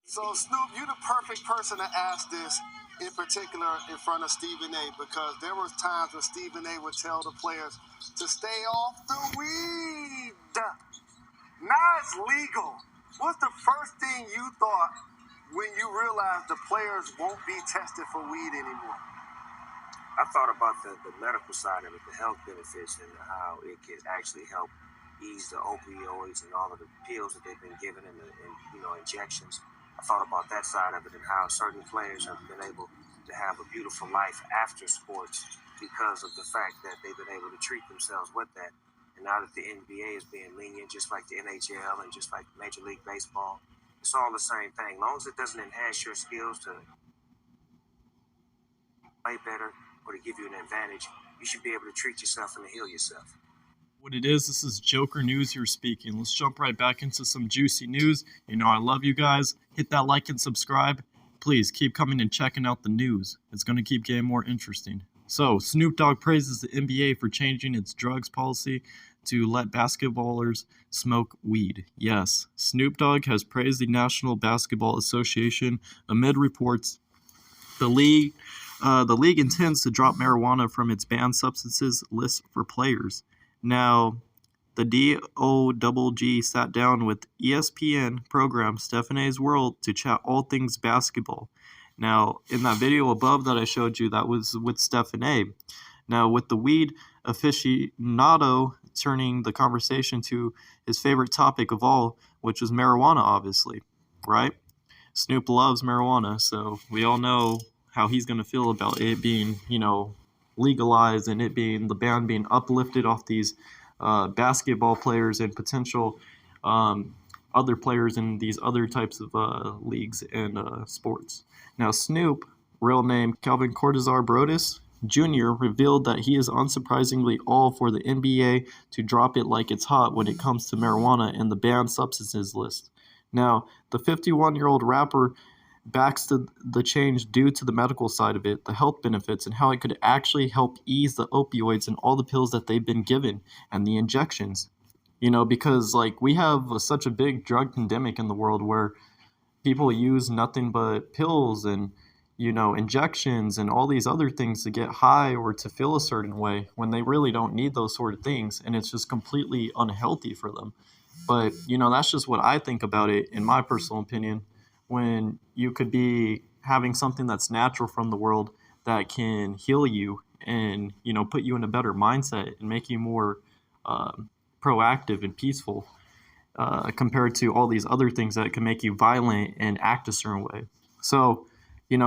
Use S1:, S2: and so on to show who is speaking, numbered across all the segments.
S1: So, Snoop, you're the perfect person to ask this, in particular in front of Stephen A, because there was times when Stephen A would tell the players to stay off the weed. Now it's legal. What's the first thing you thought when you realized the players won't be tested for weed anymore?
S2: I thought about the medical side of it, the health benefits, and how it could actually help ease the opioids and all of the pills that they've been given and injections. I thought about that side of it and how certain players have been able to have a beautiful life after sports because of the fact that they've been able to treat themselves with that. And now that the NBA is being lenient, just like the NHL and just like Major League Baseball, it's all the same thing. As long as it doesn't enhance your skills to play better or to give you an advantage, you should be able to treat yourself and to heal yourself.
S3: What it is, this is Joker News here speaking. Let's jump right back into some juicy news. You know I love you guys. Hit that like and subscribe. Please keep coming and checking out the news. It's going to keep getting more interesting. So, Snoop Dogg praises the NBA for changing its drugs policy to let basketballers smoke weed. Yes, Snoop Dogg has praised the National Basketball Association amid reports the league intends to drop marijuana from its banned substances list for players. Now, the DOGG sat down with ESPN program Stephen A's World to chat all things basketball. Now, in that video above that I showed you, that was with Stephen A. Now, with the weed aficionado turning the conversation to his favorite topic of all, which is marijuana, obviously, right? Snoop loves marijuana, so we all know how he's going to feel about it being, legalized and it being the ban being uplifted off these basketball players and potential other players in these other types of leagues and sports. Now, Snoop, real name Calvin Cortazar Brodus Jr., revealed that he is unsurprisingly all for the NBA to drop it like it's hot when it comes to marijuana and the banned substances list. Now, the 51-year-old rapper backs the change due to the medical side of it, the health benefits, and how it could actually help ease the opioids and all the pills that they've been given and the injections. Because we have such a big drug pandemic in the world where people use nothing but pills and, injections and all these other things to get high or to feel a certain way when they really don't need those sort of things, and it's just completely unhealthy for them. But, that's just what I think about it in my personal opinion. When you could be having something that's natural from the world that can heal you and, put you in a better mindset and make you more proactive and peaceful compared to all these other things that can make you violent and act a certain way. So,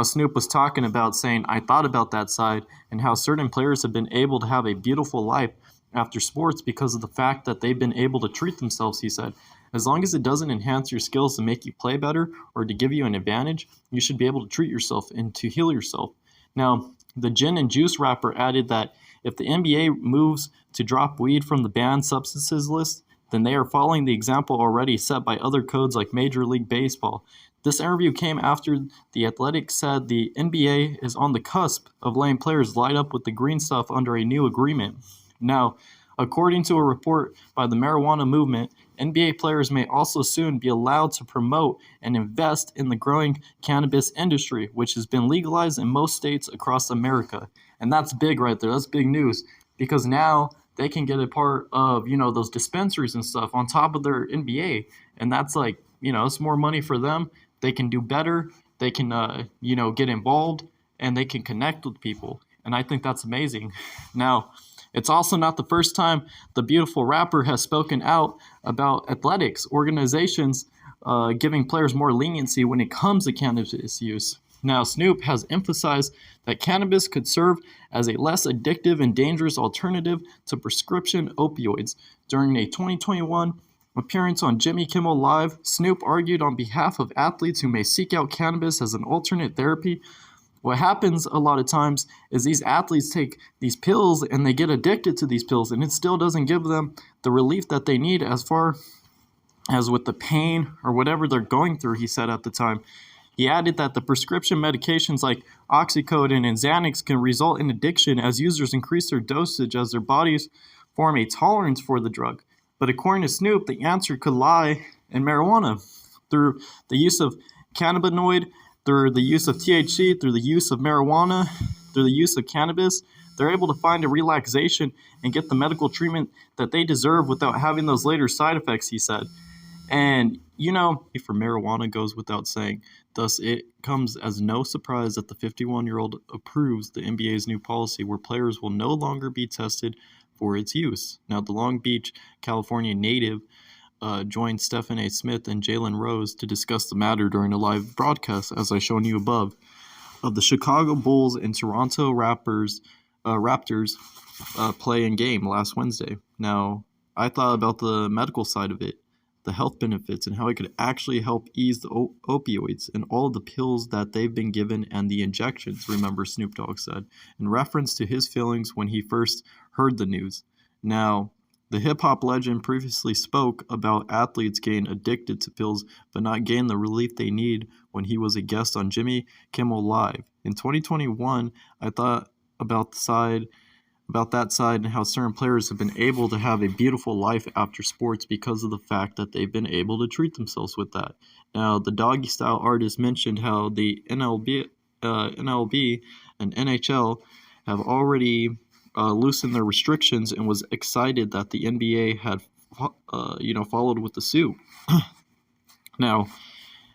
S3: Snoop was talking about saying, I thought about that side and how certain players have been able to have a beautiful life after sports because of the fact that they've been able to treat themselves, he said. As long as it doesn't enhance your skills to make you play better or to give you an advantage, you should be able to treat yourself and to heal yourself. Now, the Gin and Juice rapper added that if the NBA moves to drop weed from the banned substances list, then they are following the example already set by other codes like Major League Baseball. This interview came after The Athletic said the NBA is on the cusp of letting players light up with the green stuff under a new agreement. Now, according to a report by the marijuana movement, NBA players may also soon be allowed to promote and invest in the growing cannabis industry, which has been legalized in most states across America. And that's big right there. That's big news because now they can get a part of, those dispensaries and stuff on top of their NBA. And that's it's more money for them. They can do better. They can, get involved and they can connect with people. And I think that's amazing. Now, it's also not the first time the beautiful rapper has spoken out about athletics organizations giving players more leniency when it comes to cannabis use. Now, Snoop has emphasized that cannabis could serve as a less addictive and dangerous alternative to prescription opioids. During a 2021 appearance on Jimmy Kimmel Live, Snoop argued on behalf of athletes who may seek out cannabis as an alternate therapy. What happens a lot of times is these athletes take these pills and they get addicted to these pills, and it still doesn't give them the relief that they need as far as with the pain or whatever they're going through, he said at the time. He added that the prescription medications like oxycodone and Xanax can result in addiction as users increase their dosage as their bodies form a tolerance for the drug. But according to Snoop, the answer could lie in marijuana through the use of cannabinoid, through the use of THC, through the use of marijuana, through the use of cannabis, they're able to find a relaxation and get the medical treatment that they deserve without having those later side effects, he said. And, for marijuana goes without saying. Thus, it comes as no surprise that the 51-year-old approves the NBA's new policy where players will no longer be tested for its use. Now, the Long Beach, California native joined Stephen A. Smith and Jalen Rose to discuss the matter during a live broadcast, as I shown you above, of the Chicago Bulls and Toronto Raptors play-in game last Wednesday. Now, I thought about the medical side of it, the health benefits, and how it could actually help ease the opioids and all of the pills that they've been given and the injections, remember Snoop Dogg said, in reference to his feelings when he first heard the news. Now, the hip-hop legend previously spoke about athletes getting addicted to pills but not getting the relief they need when he was a guest on Jimmy Kimmel Live. In 2021, I thought about that side and how certain players have been able to have a beautiful life after sports because of the fact that they've been able to treat themselves with that. Now, the Doggy Style artist mentioned how the MLB and NHL have already loosened their restrictions and was excited that the NBA had followed with the suit. Now,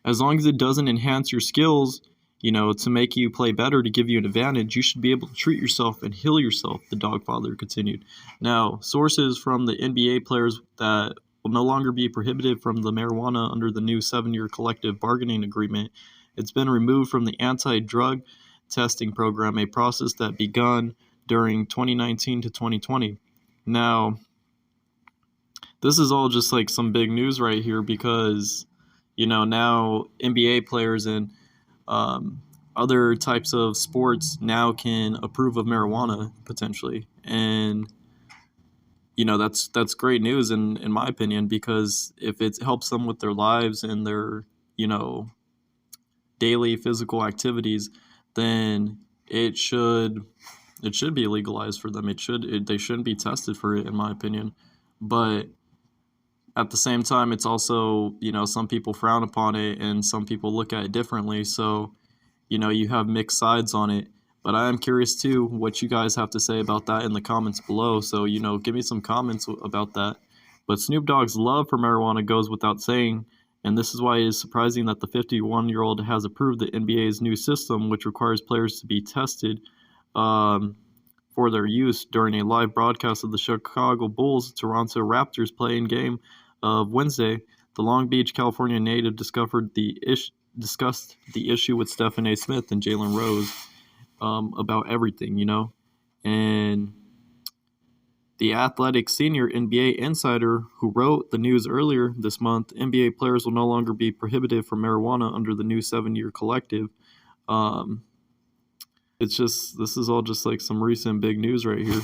S3: as long as it doesn't enhance your skills, to make you play better, to give you an advantage, you should be able to treat yourself and heal yourself, the Dogfather continued. Now, sources from the NBA players that will no longer be prohibited from the marijuana under the new 7-year collective bargaining agreement. It's been removed from the anti-drug testing program, a process that begun during 2019 to 2020. Now, this is all just like some big news right here because, now NBA players and other types of sports now can approve of marijuana potentially. And, that's great news in my opinion, because if it helps them with their lives and their, daily physical activities, then it should be legalized for them. They shouldn't be tested for it, in my opinion. But at the same time, it's also, some people frown upon it and some people look at it differently. So, you have mixed sides on it. But I am curious, too, what you guys have to say about that in the comments below. So, give me some comments about that. But Snoop Dogg's love for marijuana goes without saying. And this is why it is surprising that the 51-year-old has approved the NBA's new system, which requires players to be tested for their use during a live broadcast of the Chicago Bulls Toronto Raptors play-in game of Wednesday. The Long Beach, California native discussed the issue with Stephen A. Smith and Jalen Rose about everything, And the Athletic senior NBA insider who wrote the news earlier this month, NBA players will no longer be prohibited from marijuana under the new 7-year collective. This is all just like some recent big news right here.